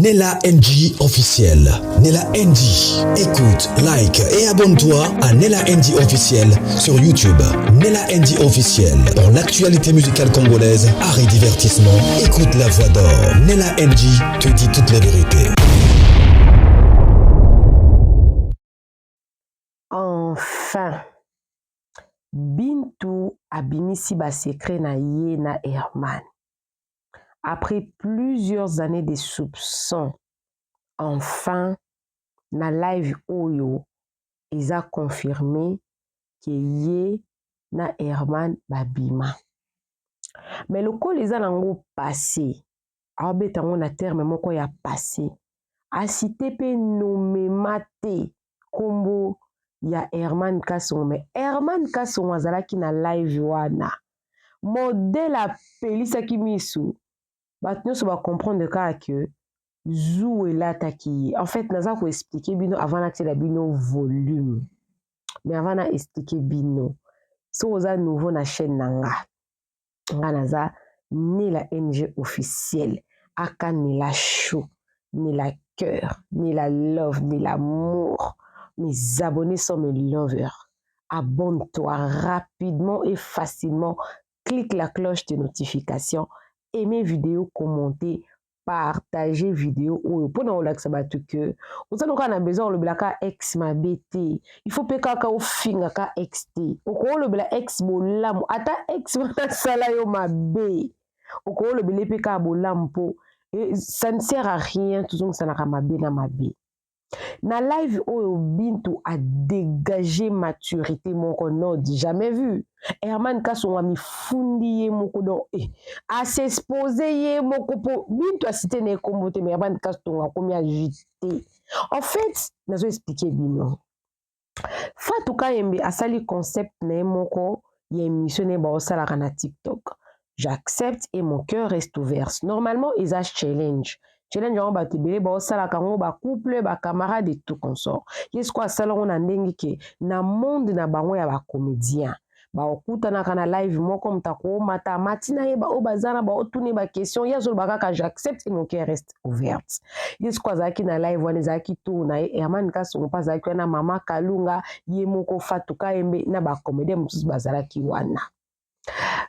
Nella NG officiel. Nella NG. Écoute, like et abonne-toi à Nella NG officiel sur YouTube. Nella NG officiel. Pour l'actualité musicale congolaise, art et divertissement, écoute la voix d'or. Nella NG te dit toute la vérité. Enfin, Bintou abimisi ba secret na ye na Herman. Après plusieurs années de soupçons, enfin, na live oyo, ils a confirmé que ye na Herman babima. Mais le col les a nango passé. A betango na terme moko ya passé. A cité pe nommément te kombo ya Herman Kasongo. Mais Herman Kasongo azalaki na live wana. Modèle apelisa kimisu. Bat nyonso ba comprendre ka que zou elataki. En fait, naza ko expliquer bino avant na tela bino volume. Mais avant na expliquer bino. So oza nouveau na chaîne nanga. Nga naza Nella NG officiel. Aka Nella show. Nella cœur. Nella love. Nella amour. Mes abonnés sont mes lovers. Abonne-toi rapidement et facilement. Clique la cloche de notification. Aimez vidéo, commentez, partagez vidéo. Pour nous relaxer que vous avez besoin de blaka ex ma BT. Il faut pas que vous finga ka XT. Au ko le bla ex bolam ata ex ma sala yo ma B. Au ko le bla peka bolam po. Ça ne sert à rien tout ça na ma B na ma B. Na live oyo Bintou a dégagé maturité moko non jamais vu. Herman Kasongo mi fundi ye moko don a s'exposer ye moko po Bintou a cité ne kombote mais Herman Kasongo a komi agité. En fait, nazo expliquer bino. Fatou Kayembe a sali concept ne moko ye émission ne ba osala na TikTok. J'accepte et mon cœur reste ouvert. Normalement, ils ont challenge. Challenge on ba tibele ba osala kango ba couple ba camarade et tout consort. Yes quoi salon na ndengi ke na monde na bango ya ba comédien. Ba okuta na kana live moko mtako mata matina ye ba obazana ba otune ba question yazo ba kaka j'accepte et mon cœur reste ouvert. Yes quoi zaki na live wana zaki tout na Herman Kasongo pa zaki na mama Kalunga ye moko Fatou Kayembe na ba comédien mususu bazala ki wana.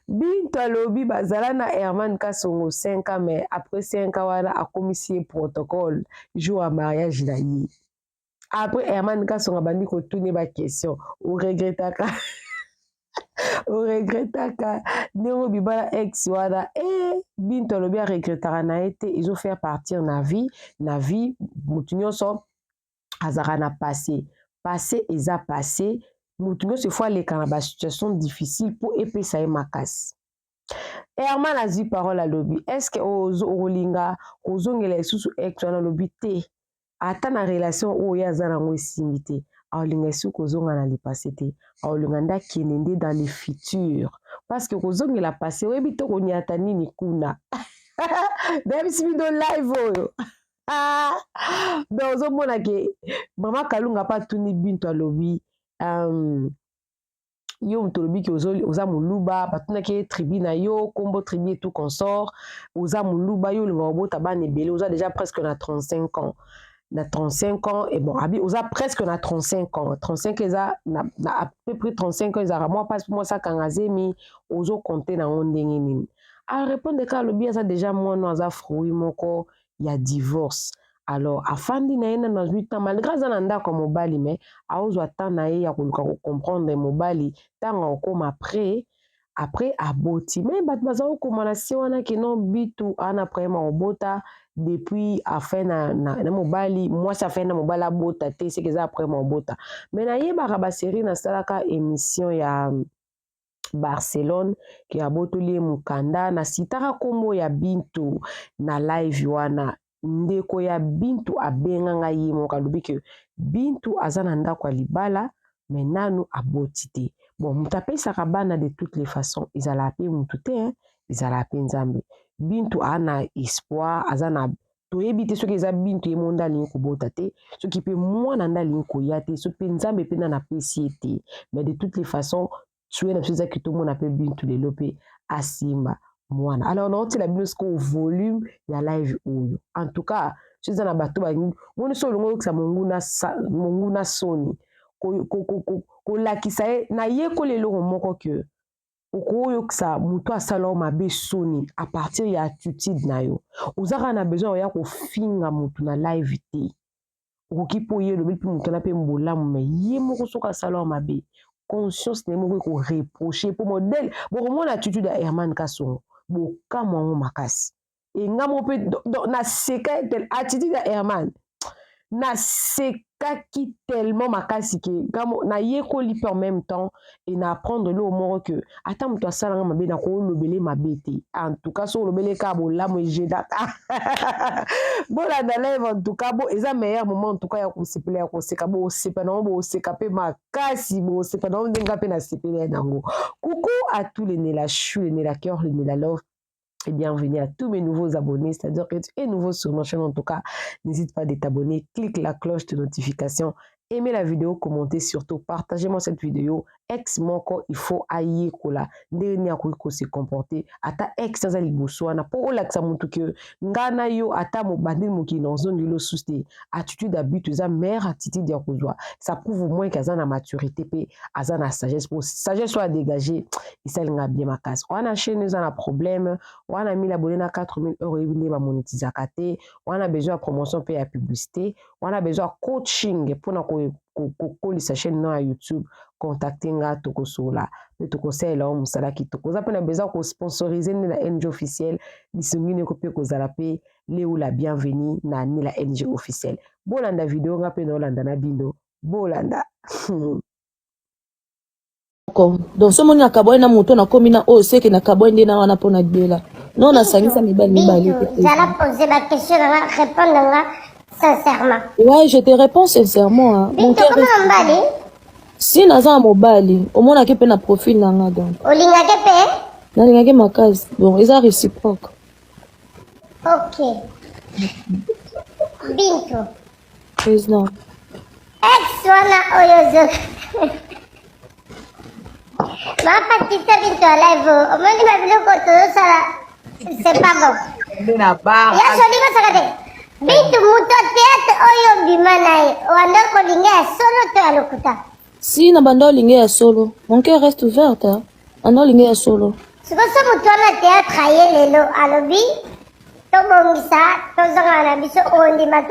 Bintou alobi bazala na Herman Kasongo 5 ans mais après 5 ans wana a commissionné protocole jour à mariage na ye. Après Herman Kasongo bandi ko tourner ba question ou regrettaka ou regrettaka néo bibala ex wana Bintou alobi a regrettaka na été ils ont fait partir na vie mutu nyonso azara na passé ils a passé mutu nyonso fois les kana ba situation difficile pour epesa ye makasi. Herman a dit parole à lobby. Est-ce que olinga ozongela isusu ex wana lobby te ata na relation oyo azana ngo simité olinga isusu kozonga na lipassé te olinga nda kenende dans le futur parce que kozongela passé oyebi to konyata nini kuna même si video live oyo donc ozomona ke mama Kalunga pa tuni Bintou alobi yo mtolobi ki oza muluba batuna ke tribu na yo kombo tribu tout consort oza muluba yo linga obota bana ebele oza déjà presque na 35 ans na 35 ans et bon abi oza presque na 35 ans 35 eza na à peu près 35 ans ezara moi passe moi ça kangazemi ozo compter na ndenge nini a répondre ka lobi eza déjà moi no aza fruit moko ya divorce. Alors, afandi na yena na 8 ans, malgré ça, nanda comme mobali, mais a ozo attendre na ya comprendre mobali, tant comme après aboti. Mais bat bazao comme na si wana ke non bitu ana après ma obota depuis a fait na mobali, moi ça fait na mobala bota te c'est que ça après ma obota. Mais na ye ba série na salaka émission ya Barcelone qui a botoli mukanda na sitara kombo ya Bintou na live wana. Ndeko ya Bintou abenga nga ye moka lobi ke Bintou azana ndako ya libala mais nanu aboti te. Bon mutapesaka bana de toutes les façons ezala ape mutu te ezala ape nzambe. Bintou ana espoir azana toyebi te soki eza Bintou ye monda alingi kobota te soki pe mwana nda alingi koya te soki pe nzambe pe nana apesi ye te mais de toutes les façons tuer na biso ezaki tomona pe Bintou lelo pe asimba. Mwana. Alors, on a la au volume, il y a live oyo. En tout cas, tu eza na bato balingi moni so olongo okisa mongu na soni kolakisa ye na ye kola eloko moko ke okoyokisa moto asala o mabe soni a partir ya attitude na yo oza kaka na besoin oya kofinga moto na live te okoki mpo ye olobeli mpe moto na mpe mbolamu me ye moko soki asala o mabe conscience na ye moko ekoreproche mpo modele bokomona attitude ya Herman Kasongo bokamwa yango makasi engamo mpe naseka attitude ya Herman nasekaki tellement makasi ke nayekoli mpe en même temps et na apprendre le moko ke ata moto asalanga mabe na kolobele mabe te en tout cas so olobele ka bolamu ejedaka bolanda live en tout cas bo eza meilleur moment en tout cas ya kosepela ya koseka bosepa nango boseka mpe makasi bosepa nango ndenga mpe nasepela nango coucou à tous les nés la chou les nés la cœur les nés la love et bienvenue à tous mes nouveaux abonnés, c'est-à-dire que tu es nouveau sur ma chaîne en tout cas, n'hésite pas de t'abonner, clique la cloche de notification, aimez la vidéo, commentez surtout, partagez-moi cette vidéo, ex moko il faut aïe kola, ndeni akoiko se comporter, ata ex za liboswana, pour olaksa mutu ke ngana yo ata mo bandil moki dans zone lo souste, attitude d'abus, za mère attitude ya kozwa, ça prouve au moins qu'aza na maturité pe aza na sagesse, pour sagesse soit dégagée, il s'alinga bien ma casse. On a chaîne nous a problème. On a mis l'abonné à 4000 € et il va monétiser à côté. On a besoin de promotion et de publicité. On a besoin de coaching pour nous sa chaîne à YouTube. Contacter nga toko sola. Le toko c'est là on sala ki toko. On a besoin de sponsoriser la NG officielle. Lisongi ne copie ko zalape le ou la bienvenue na ni la NG officielle. Bolanda vidéo nga pe no landa na bindo. Bolanda. Donc ce monde akaboy na moto na komina o seke na kaboy ndena wana pona bela non na sangisa mibali j'allais poser ma question répondre sincèrement. Ouais, je te réponds sincèrement hein. Mon cœur mbali si naza mobali omona ke pe na profil na nga donc olinga ke pe na linga ke makazi donc ils sont réciproques. OK Bintu président ex wana oyozo ma petite Bintu à live au moins ma vidéo que ça c'est pas bon ya soli masakate Bintu muto théâtre oyo bimanaye wanda kolinga solo to alokuta si na bando linga ya solo mon cœur reste ouvert hein ando linga ya solo siko so muto na théâtre aye lelo alobi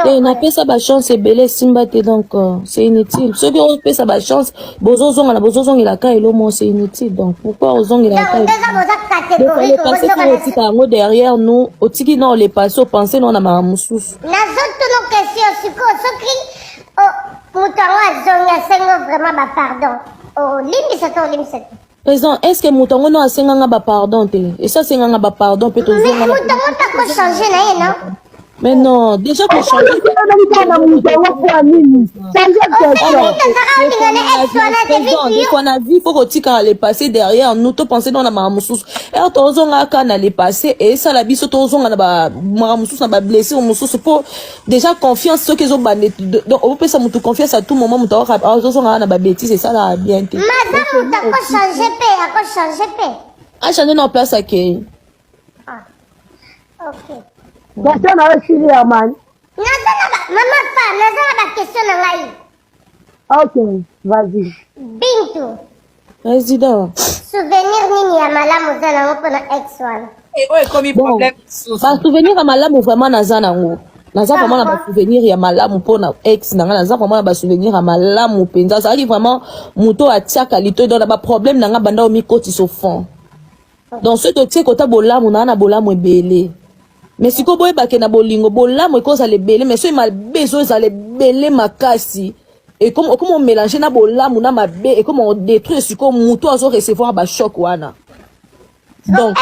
et na pesa ba chance ebele simba te donc c'est inutile ceux qui ont pesa ba chance bozozonga na bozozonga la ka elo mo c'est inutile donc pourquoi ozonga la ka donc les pensées qui otika yango derrière nous otiki non les passés penser non na maramususu nazoto no question siko soki mutango azonga sengo vraiment ba pardon limbisa to président est-ce que mutango no asenganga ba pardon te et ça senganga ba pardon peut mais mutango ta ko changer na ye non mais non déjà pour changer qu'on a vu faut que les passé derrière nous to penser dans la maramususu et tozonga kana les passé et ça la biso tozonga na ba maramususu na ba blessé au mususu pour déjà confiance ceux qui ont bandé donc on peut ça mutu confiance à tout moment mutu tozonga na ba bêtise et ça la bien te madame mutu ko changer pe a changer na place à qui OK question na chili ya man maman pas la question na ngai OK vas-y Bintu président souvenir nini ya malamu za nango pona ex one oyo ekomi problème ba souvenir ya malamu vraiment naza nango naza vraiment na ba souvenir ya malamu pona ex nanga naza vraiment na ba souvenir ya malamu penza ça qui vraiment moto atiaka lito dans ba problème nanga banda o mikoti so fond donc ce que tu kota bolamu na bolamu ebele mais si ko boye ba ke na bolingo bolamu e cause lebele mais so il mal besoin ça lebele makasi et comment on mélanger na bolamu na mabe et comment on détruire si ko muto azo recevoir ba choc wana donc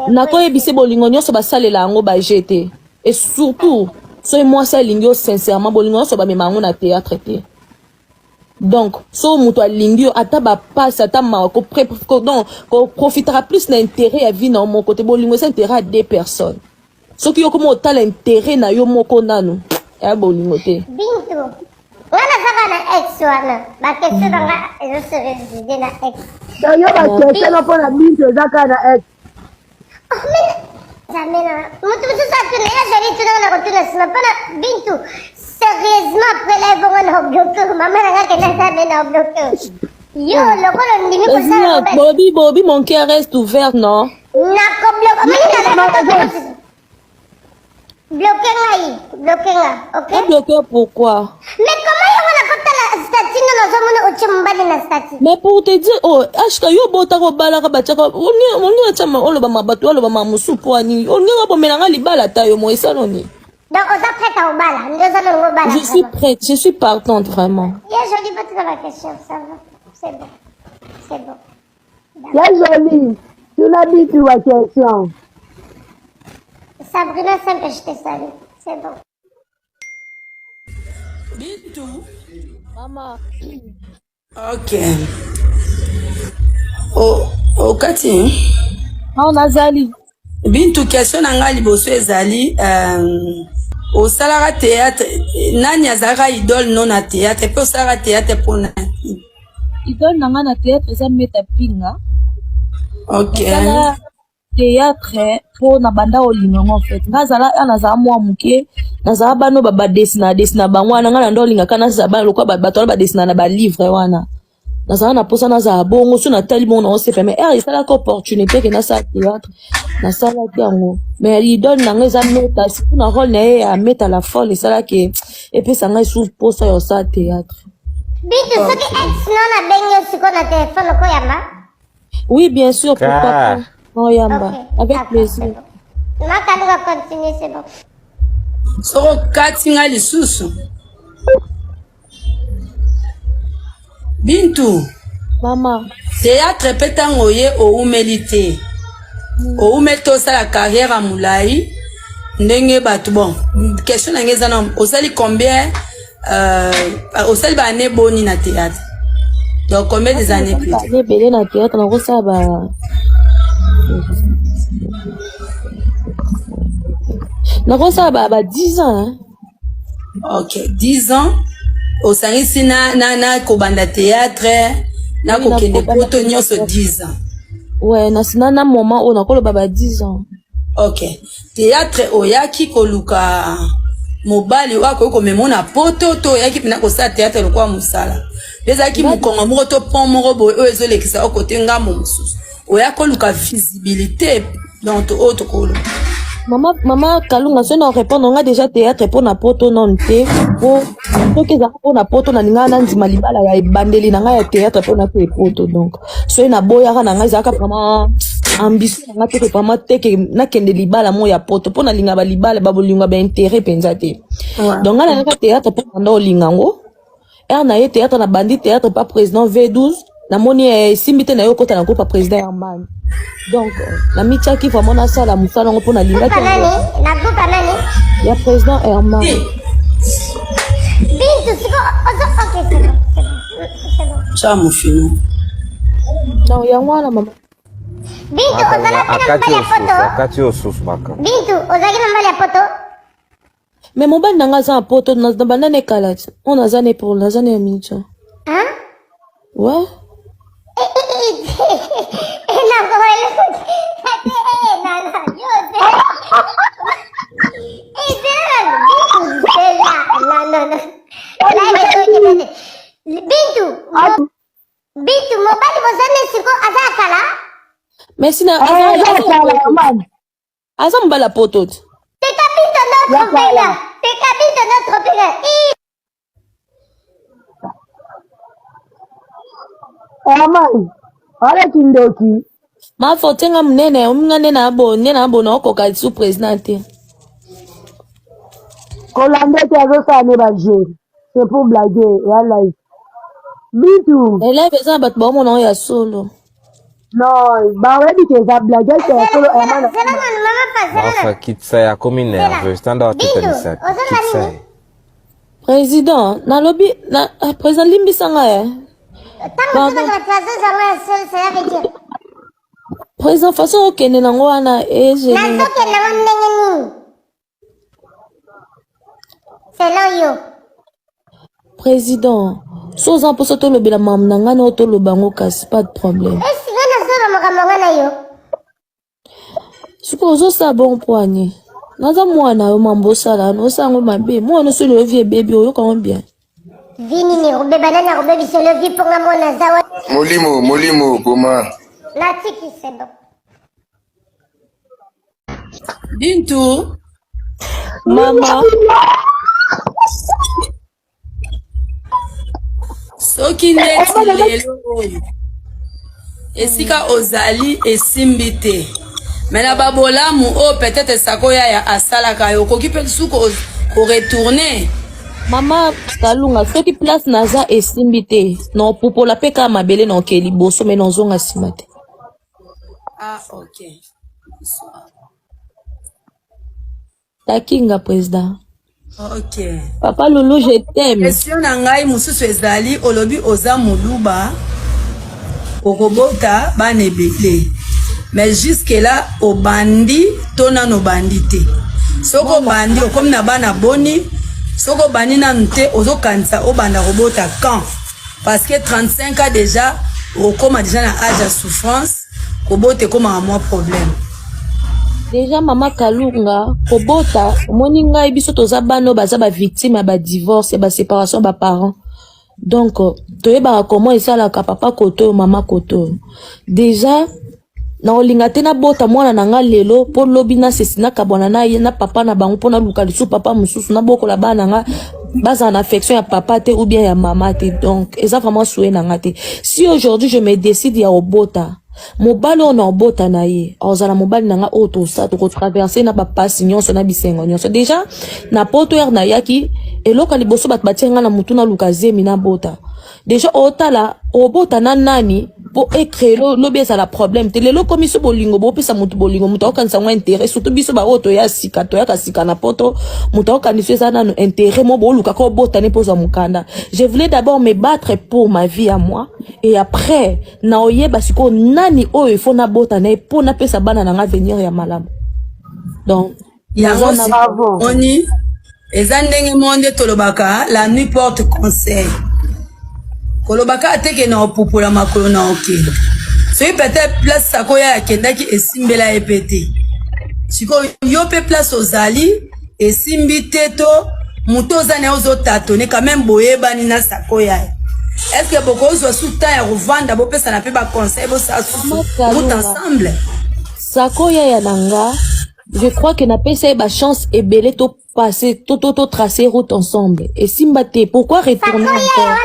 nako ebise bolingo nyonso basalela yango bajete et surtout so moi ça lingio sincèrement bolingo nyonso bamema yango na théâtre te donc so muto alingio ata ba passe ata ma ko profitera plus d'intérêt à vie dans mon côté bolingo c'est intérêt à deux personnes ce qui yo comme autant l'intérêt na yo moko nanu ya bolingo te Bintu wana saka na ex wana ba question nga ezo se résider na ex yo ba question na pona Bintu ezaka na ex jamais là. Mutu ça tu n'es jamais tu n'as pas tu n'as pas bintu. Sérieusement après là ils vont bloquer. Maman n'a qu'à n'a bloquer. Yo, le quoi on dit pour ça. Bobby, mon cœur reste ouvert, non? N'a pas bloqué là, ok? Bloqué pourquoi? Mais comment il va la statue dans la statue? Mais pour te dire, oh, ashka yo bota ko bala ka bacha ko, on chama olo ba mabatu olo ba mamusu poani, on va pas mélanger les balles tayo mo isaloni. Donc on est prête à bala, nous allons au bala. Je suis prête, je suis partante vraiment. Il y a joli pas dans la question, ça va, c'est bon, c'est bon. Il y a joli, tu l'as dit sur la question. Sabrina Simple, je te salue, c'est bon. Bintou. Maman. Ok. Oh, Kati. On a Zali. Bintou, question nanga liboso ezali, au salara théâtre, nani azara idole non à théâtre, et puis au salara théâtre pour nani. Idole nanga na théâtre, ça meta pinga. Ok. Théâtre pour na banda olinga en fait ngazala anaza mwa muke nazala bano baba desina bango na ngana ndolinga kana za bana lokwa bato ba desina na ba livre wana nazala na posa naza bongo so na tali bongo on se fait mais il sala opportunité que na sa théâtre na sala yango mais il donne na ngeza meta si na rôle na a mettre la folle sala que et puis ça ngai sous posa yo sa théâtre Bintu ce que ex non na benyo siko na téléphone ko yamba. Oui bien sûr pourquoi pas. Oh Yamba, okay, avec plaisir. Ma va continuer, c'est bon. So Kati nga lisusu. Bintou. Maman. Théâtre petango ye o umélité. O umeto la carrière à Moulai. Ndenge batu bon. Question na ngeza na osali combien osali ba année boni na théâtre. Donc combien des années plus? Année belé na théâtre na ko sa ba Nako ça ba 10 ans hein? Ok, 10 ans. Au sangisi na kobanda théâtre, na kokende poto nyonso 10 ans. Ouais, na sina na moment on akolo ba 10 ans. Ok. Théâtre oyaki koluka mobali wako ko memona poto to oyaki pina ko sa théâtre lokwa musala. Bezaki mukongo moko to pon moko boy o ezolekisa o kote ngamo mususu. Oyako luka visibilité dans autre kolo. Maman Kalunga so na répondre on a déjà théâtre pour na poto non te pour que za pour na poto na ninga na ndima libala ya bandeli na ya théâtre pour na poto donc so na boya na nga za ka vraiment ambition na te vraiment te que na kende libala mo ya poto pour na linga ba libala ba bolinga ba intérêt penza te donc na ka théâtre pour na olingango na ye théâtre na bandi théâtre pas président V12 na moni simbite na yo kota na ko pa président Herman. Donc la mitia qui vraiment na sala musala ngo pona linga ke na groupe nani ya président Herman. Bintu siko ok c'est bon. Chamo fino. Non ya ngwana mama. Bintu ozala pena mbali ya photo. Akati osusu maka. Bintu ozali na mbali ya photo. Mais mon bal nanga za poto na banda ne kalat. On a zane pour la zane ya mitia. Hein? Ouais. Bintu mobali bozane siko azakala. Mais sina asa mbala poto. Teka bintu notre pena. Teka bintu notre pena. Aman, ala kindoki. Ma fotenga mnene umngane na abo na okoka sous président te. Kolande te azosa ne ba jeu. C'est pour blaguer ya live. Bintu. Elle est ça bat ba mo na ya solo. Non, ba webi ke za blaguer ke solo Aman. Enfin, kitsa ya komi nerveux. Standa tutanisa. Kitsa. Président, na lobby na président limbisanga ya. Président façon okende nango wana je Président so za poso to lobela mam nanga no to lobango kasi pas de problème Suppose ça bon poignet. Naza mwana yo mambo sala no sango mabe. Mwana so le vie baby yo comment bien. Vini ni robe banana robe biso le vie pour mwana zawa. Molimo comment? La tiki c'est bon. Bintou. Maman. Soki neti lelo oyo. Esika ozali esimbi te. Mena babolamu peut-être sakoya ya asalaka yo koki pe suko ko retourner. Mama Kalunga soki place naza esimbi te. Non popola pe ka mabele non ke liboso mais non zonga simate. Ah OK. Takinga président. OK. Papa Lolo je t'aime. Question na ngai mususu ezali olobi oza muluba. Okobota banebele. Mais jusque là au bandi tona no bandité. Soko bandi comme na bana boni soko bani na nte ozo kanisa o banda robota quand parce que 35 ans déjà au comme déjà na âge de souffrance kobote comme un moi problème. Déjà Mama Kalunga kobota moninga biso toza bano baza ba victime ba divorce ba séparation ba parents. Donc toyeba comment esala ka papa koto mama koto. Déjà na olinga tena bota mwana nanga lelo po lobi na sesina kabwana na ye na papa na bango pona luka lisu papa mususu na boko la bana nga baza na affection ya papa te ou bien ya mama te. Donc eza vraiment souhait nanga te. Si aujourd'hui je me décide ya obota mobali on obota na ye ozala mobali nanga auto sa to traverser na papa nyonso na bisengo nyonso déjà na poto er na yaki eloka liboso bat batenga na mutuna luka zemi na bota déjà otala obota na nani po écrire lobi ça la problème te lelo komi so bolingo bo pesa mutu bolingo mutu okanisa ngo intérêt surtout biso ba oto ya sika to ya kasika na poto mutu okanisa ça na intérêt mo bo luka ko bota ne poza mukanda. Je voulais d'abord me battre pour ma vie à moi et après na oyeba siko nani o il faut na bota na po na pesa bana na venir ya malamu. Donc yango oni ezandenge monde tolobaka la nuit porte conseil. Kolobaka ateke na opopola makolo na oke. Soki peut-être place sakoya ya kendaki esimbela epete. Siko yo pe place ozali esimbi teto muto zane ozo tatone quand même boyeba ni na sakoya. Est-ce que beaucoup zo souta ya revendre bo pesa na pe ba conseil bo sa route ensemble. Sakoya ya nanga, je crois que na pesa ba chance et belé to passer to tracer route ensemble. Et simbate pourquoi retourner encore?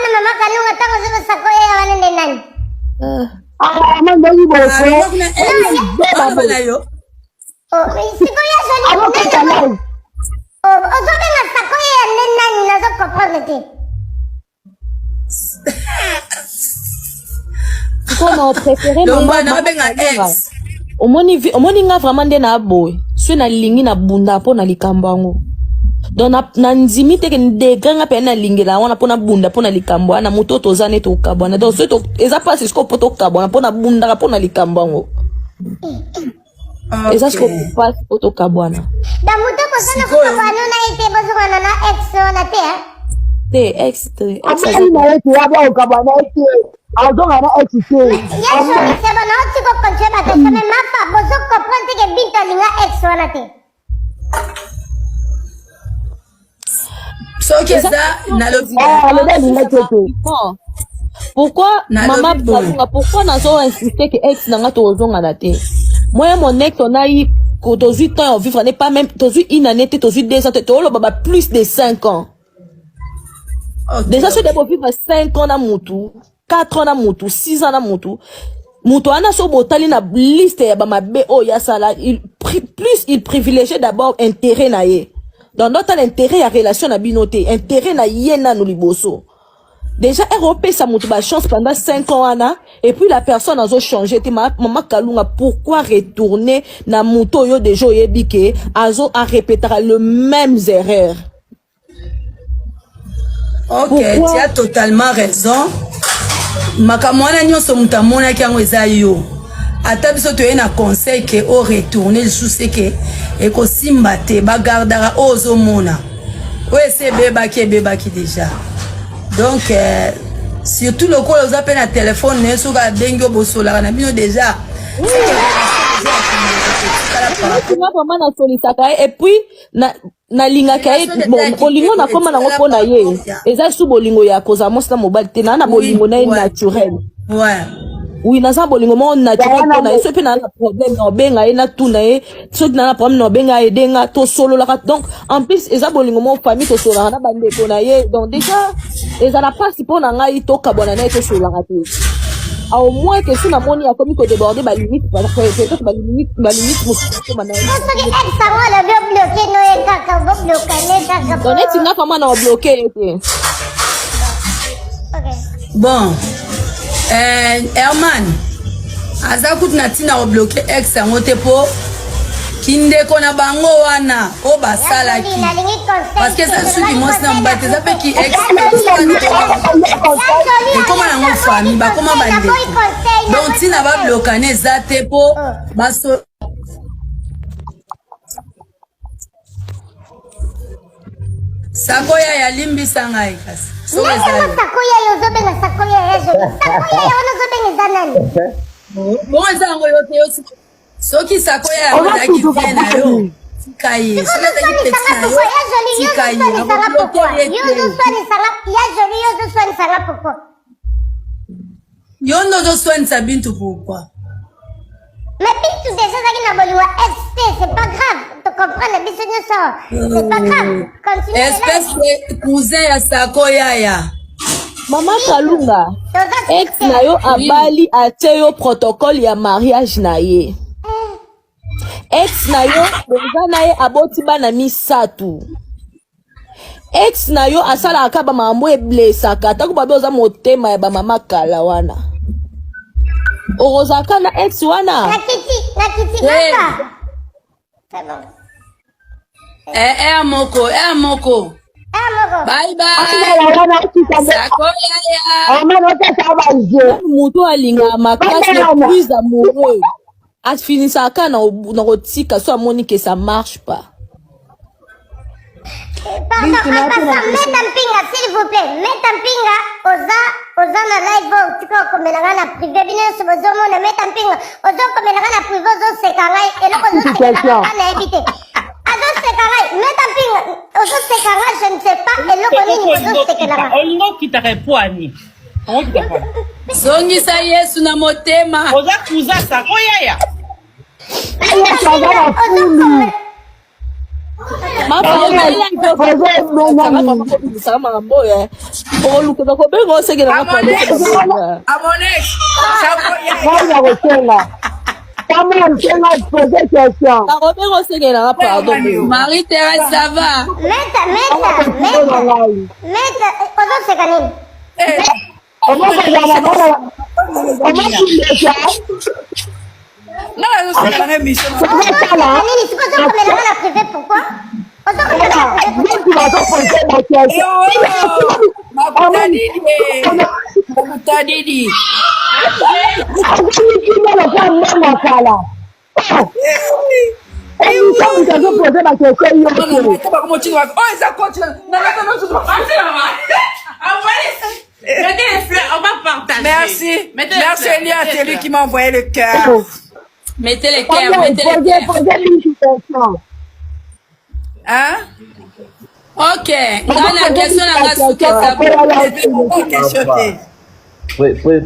On préféré omoni nga vraiment nde na boy so na lingi na bunda po na likambango donc na nzimi te ke ndeganga pe na lingela wana po na bunda po na likambo na moto tozane to kabwana donc so to eza pas siko po to kabwana po na bunda po na likambango eza siko pas po to kabwana da moto ko sana ko kabwana na ite bozo kana na ex na te te ex na ite ya ba o kabwana ite azonga na ex te yeso ni seba na otiko koncheba te sema mapa bozo ko ponte ke binta linga ex wana te. So que ça na pourquoi maman pourquoi nazo insister que ex nanga tozonga na te moi mon ex on a eu que 18 ans on vivre n'est pas même une année 2 ans to baba plus de 5 ans. Okay. Déjà ce debo vivre 5 ans na mutu 4 ans na mutu 6 ans na mutu mutu ana so botali na liste ya ba mabe o ya sala plus il privilégiait d'abord intérêt na ye. Dans notre intérêt à relation na binoté, intérêt na yena no liboso. Déjà ROP ça monte ba chance pendant 5 ans ana et puis la personne a changé. Maman Kalunga pourquoi retourner na moto yo déjà yebike azo a répéter le même erreur. OK, tu as totalement raison. Makamwana nyonso mutamona kyango eza yo. Ata biso to na conseil que au retourner le souci que et ko simba te ba gardara ozo mona. Ouais c'est beba qui déjà. Donc surtout le call aux appels à téléphone ne so ga bengo bosola na bino déjà. Nga vraiment na solisaka ye et puis na lingaka ye bon bolingo na koma nango pona ye eza su bolingo ya koza mosi na mobali te na bolingo na ye naturel oui naza bolingo mo naturel pona ye so pe na problème na obenga ye na tuna ye soki na problème na obenga ye denga to solo la donc en plus eza bolingo mo famille to solo na bandeko na ye donc déjà eza na pasi pona ngai to kabona na ye to solo la te au moins que si na moni a commis que déborder ba limite parce que peut-être ba limite mo ko mana Eso que exa wala bloqué no e kaka bloqué kaka. donc net na kama na bloquer te. Okay. Bon. Herman. Aza kutuna tina bloqué ex yango te po kinde kona bango wana o basala ki parce que ça suki moi na mbate za pe ki ex et comment la famille ba comment bande donc tina ba bloquer za te po baso sakoya ya limbisa ngai kasi so ezali sakoya yo zobe na sakoya ya sakoya ya wana zobe ni zanani bon ezango yo te yo soki sakoya ya ozaki bien na yo tikaye soki ozaki petit na yo tikaye yo ndo ozoswanisa bintu pourquoi mais bintu déjà zaki na bolingo st c'est pas grave tu comprends biso nyonso c'est pas grave continue espèce de cousin ya sakoya ya Mama Kalunga, ex na yo abali atie yo protocole ya mariage na ye. Ex na yo bonza na ye aboti bana misatu. Ex na yo asala akaba mambo e blessaka tako babe oza motema ya ba mama kala wana. Orozaka na ex wana. Nakiti kaka. Moko. Bye bye. Sakoya ya. Muto alinga makasi le plus amoureux. A finissant quand na rotika so amoni que ça marche pas. Pardon, meta mpinga s'il vous plaît. Meta mpinga oza na live tuko komelanga na privé bino so bozomo na meta mpinga ozo komelanga na privé ozo sekangai eloko ozo sekangai na ebite. Ozo sekangai meta mpinga ozo sekangai je ne sais pas eloko nini ozo sekangai. Olingo kitaka poani. Olingo kitaka. Songisa Yesu na motema. Oza kuza sakoya ya. Marie-Thérèse, ça va? Meta. Ozo sekanini. Non, je suis pas émission. Pourquoi? Merci. Merci Elia, c'est lui qui m'a envoyé le cœur. Mettez les cœurs, mettez les cœurs. Hein? Ok. Ngana question na ngasuke sabo.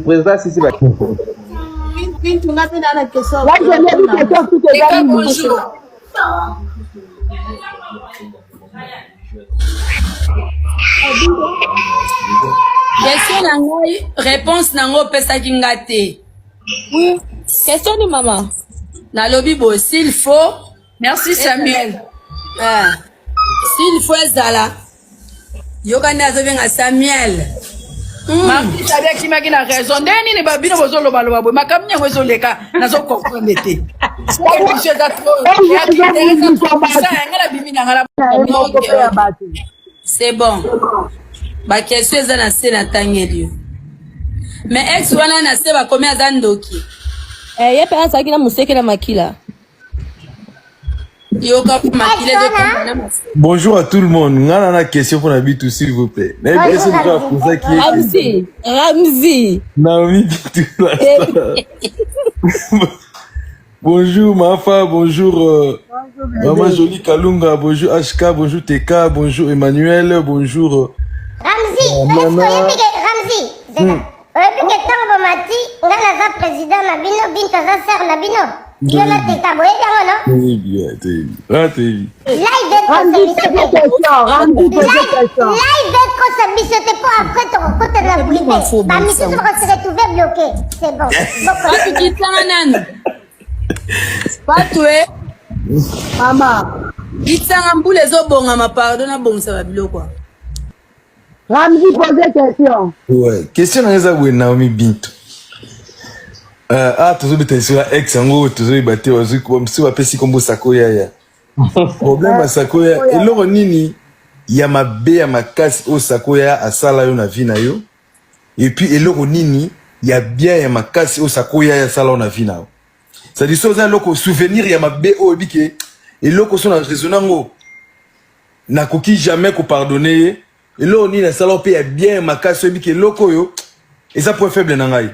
Président Sisi ba. Bintu ngapi na question. Bonjour. Question nango, réponse nango pesa kingate. Oui. Question de maman. Nalobi bo s'il faut. Merci Samuel. S'il faut ezala. Yokani azobenga Samuel. Marti sabia kima kina raison. Ndeni ni babino bozo loba loba boy. Makamnya wezo leka nazo comprendre te. C'est bon. Ba question eza na se na tangeli. Mais ex wana na se ba komia za ndoki. Ye pe asaki na museke na makila. Bonjour à tout le monde. On a une question pour Nabitou, s'il vous plaît. Ramzi. Naomi Bitou. Bonjour Mafa, bonjour Maman Jolie Kalunga, bonjour HK, bonjour TK, bonjour Emmanuel, bonjour Ramzi, Ramzi, Ngana président na bino, Binta za sœur na bino. Yona TK, boye yango non? Oui, bien, t'es Live c'est pas après ton côté de la privé. Bah, mais tout va se retrouver bloqué. C'est bon. Pas toi. Maman. Itsanga mbule ezobonga ma pardon na bongisa ba bilo quoi. Ramzi pose question. Ouais, question na eza bwe Naomi Bintu. Toujours bete sur la ex yango toujours bate wazu ko msi wa pesi kombo Sakoya ya. Problème à Sakoya eloko nini ya mabe ya makasi o Sakoya asala yo na vie na yo. Et puis eloko nini ya bien ya makasi o Sakoya ya sala na vie na yo. Ça dit ça loko souvenir ya mabe o bike eloko so na raisonnango na koki jamais ko pardonner eloko nini na sala pe ya bien makasi o bike eloko yo et ça point faible na ngai.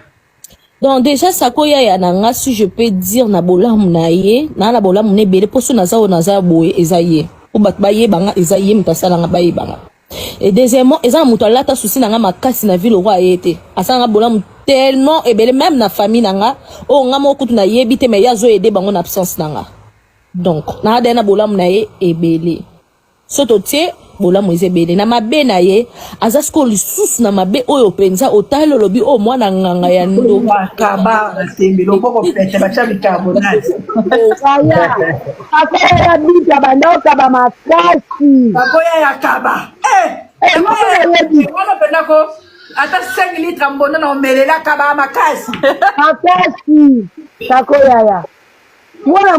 Donc déjà Sakoya ya nanga si je peux dire na bolamu na ye na bolamu ne bele poso na za boye ezaye o bat baye banga ezaye mutasala nga baye banga. Et deuxièmement eza muto alata souci nanga makasi na ville roi ete asanga bolamu tellement ebele même na famille nanga o nga mo kutu na yebite me yazo aider bango na absence nanga. Donc na dena bolamu na ye ebele soto tie bolamu ezebele na mabe na ye azasko lisusu na mabe oyo penza otalo lobi o mwana nganga ya ndo kaba tembe loboko pete bacha bicarbonate Sakoya bita bandoka ba makasi. Sakoya ya kaba wana pendako ata 5 litres mbona na omelela kaba makasi Makasi. Sakoya ya mwana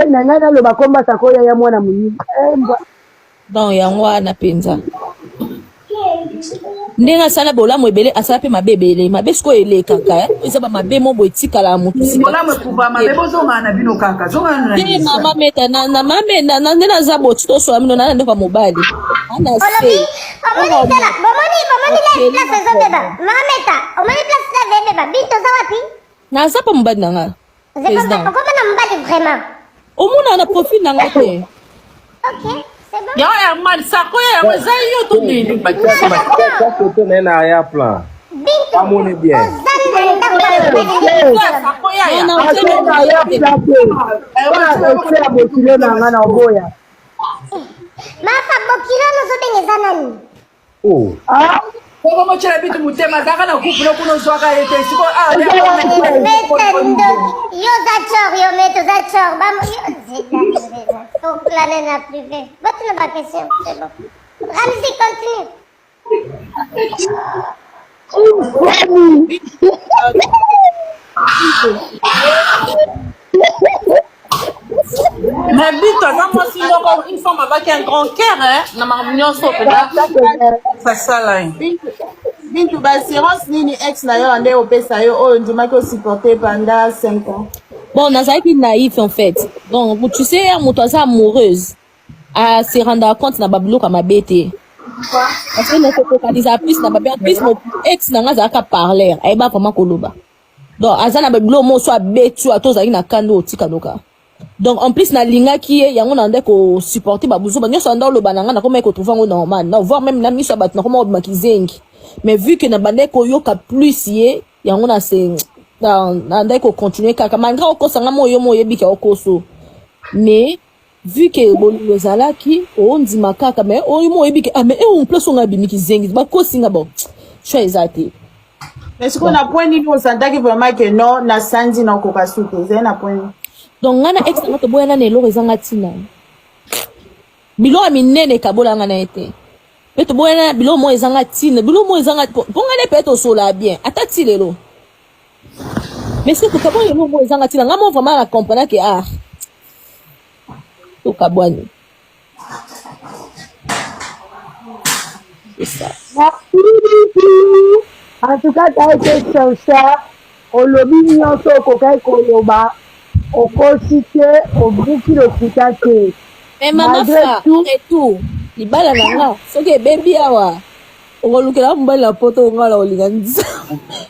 na ngana lo bakomba Sakoya ya mwana munyi. donc yango wana penza ndenga sala bolamu ebele asala pe mabebele mabe siko elekaka eza ba mabe mo boetikala mutu sika bolamu kuba mabe bozonga na bino kaka zonga na ni mama meta na mame na ndena za botito so amino na ndeko mobile ana se omoni la place zo beba mama meta omoni place za beba Bintu za wapi na za pa mbadi nanga president comment na mbadi vraiment omona na profil nanga te OK. Ya ya mal Sakoya ya wazayi yo to nini. Photo na na ya plan. Amone bien. Sakoya ya. Mafa bokilo no zo bengeza nani? Oh. Koko mo chela bitu mutema zaka na kupula kuno zwaka ete siko yo za chor bam donc la nana privé votre ma question c'est bon Ramzi continue Mais Bintu aza une femme avec un grand cœur hein na marunion so peda ça ça là Bintu ba assurance nini ex na yo ande opesa yo oyo ndimaki o supporter pendant 5 ans. Bon nazaki naïf en fait. Donc tu sais muto aza amoureuse à se rendre compte na babilo kama bete. Parce que ne se focaliser plus na babé plus mon ex nanga zaka parler et ba vraiment koloba. Donc azana babilo mo so betu atozaki na kando otika doka. Donc en plus na linga qui est yango nande ko supporter babuzo banyo so ndalo bananga na koma ko trouver ngo normal na voir même na miso bat na koma makizengi. Mais vu que na bande ko yoka plus ye yango na se na ndai ko continuer kaka malgré okosanga moyo bika okoso mais vu que bolilo zalaki on ndima kaka mais oyo moyo bika mais on place on abimiki zengi ba kosinga bon choix ezate. Est-ce qu'on a point ni on s'entend vraiment que non na sandi na ko kasuke c'est na point. Donc ngana ex ngato boyana ne lo rezanga tina bilo aminene kabola ngana ete peto boyana bilo mo ezanga tina bilo mo ezanga pongane peto sola bien atati lelo. Mais c'est que kabon yelo mo ezanga tina ngamo vraiment la comprendre que ah to kabwani c'est ça. En tout cas t'as été sincère au lobby nyonso kokai koloba okosite obuki lokuta te. Mais maman frère et tout libala nanga soki ebebi awa okolukela mbali na poto ngala olinganisa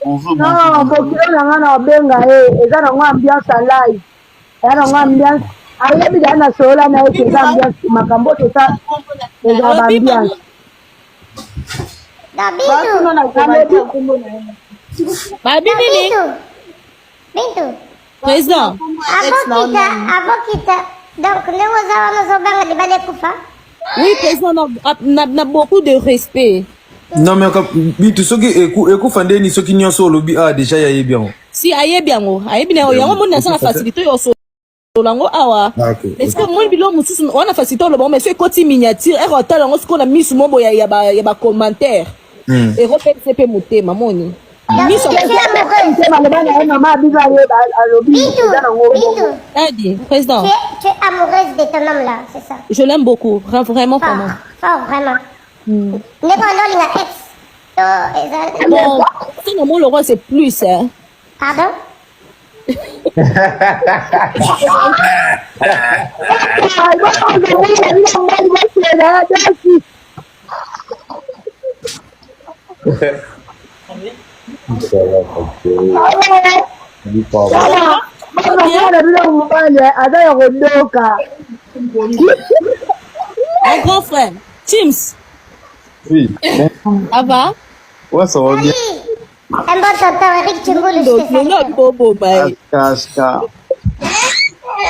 non bokilo nanga na obenga eza nango ambiance live yana ngo ambiance ayebi da na sola na ete eza ambiance makambo tota eza baambiance Bintu président avokita donc ndenge oza wana ozobanga libala ekufa oui président na beaucoup de respect. Non mais Bintu soki ekufa ndeni soki nyonso olobi déjà yayebi yango si ayebi yango yango moni nasala facilité yo lango awa est-ce que moi bilo mususu wana facilité oloba mais c'est côté miniature et retard yango siko na misu mobo ya ba commentaire et repère pe motema moni misu président tu es amoureuse de ton homme là c'est ça je l'aime beaucoup vraiment vraiment vraiment bon c'est le mot Laurent c'est plus hein pardon un grand frère Teams. Oui. Ça va? Ouais, ça va bien. Un bon tonton Eric Tchungulu. Aska.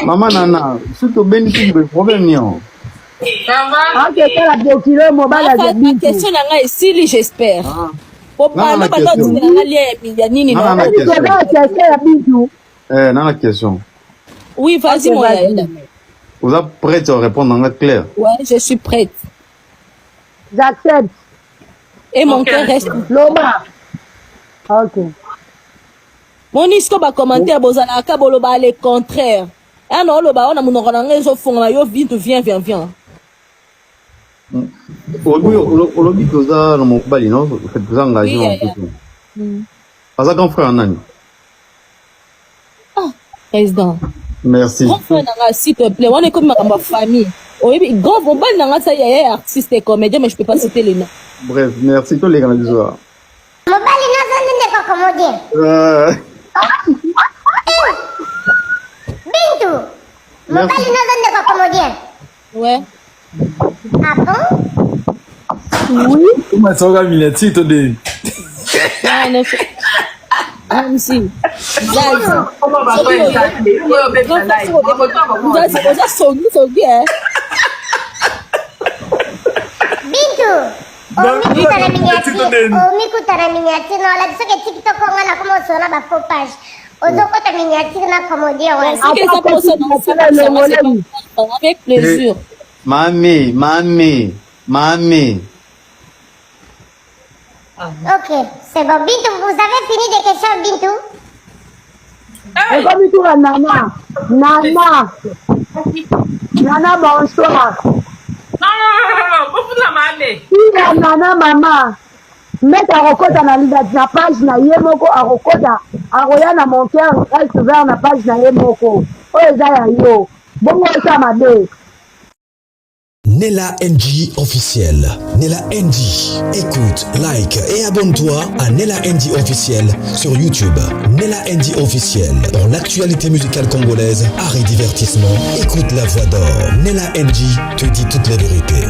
Maman Nana, si tu bénis de problème, non. Ça va? Ma question est ici, j'espère. Non, la question. Oui, vas-y, mon gars. Vous êtes prête à répondre en clair? Ouais, je suis prête. J'accepte. Et mon cœur reste. Loma. Ok. Mon isco ba commentaire bozala ka boloba le contraire. Ah non, loba on a mon orange au fond là yo viens. Olobi koza na mobali non, fait vous engager en tout. Asa grand frère nani? Ah, président. Merci. Grand frère nanga s'il te plaît, on est comme ma famille. Oui, grand mobile nanga ça y est artiste et comédien mais je peux pas citer les noms. Bref, merci tous les gars du soir. Mobile n'a pas comédien. Bintu. Mobile n'a pas comédien. Ouais. Ah bon? Oui. Comment ça va miniature toi de? Même si. Bintu. Omikutana miniature no la biso ke TikTok nga na como sona ba faux page. Ozokota miniature na comédien ouais. Avec plaisir. Mami. Ok, c'est bon. Bintu, vous avez fini des questions, Bintu? Bintu la Nana, bonsoir. Non, Nana, maman. Mettre à Rokota na page na Yemoko, à Rokota, à Roya na mon cœur, reste ouvert na page na Yemoko. Oh, Zaya yo. Bon, ça m'a dit. Nella NG officiel. Nella NG. Écoute, like et abonne-toi à Nella NG officiel sur YouTube. Nella NG officiel. Pour l'actualité musicale congolaise, art et divertissement, écoute la voix d'or. Nella NG te dit toutes les vérités.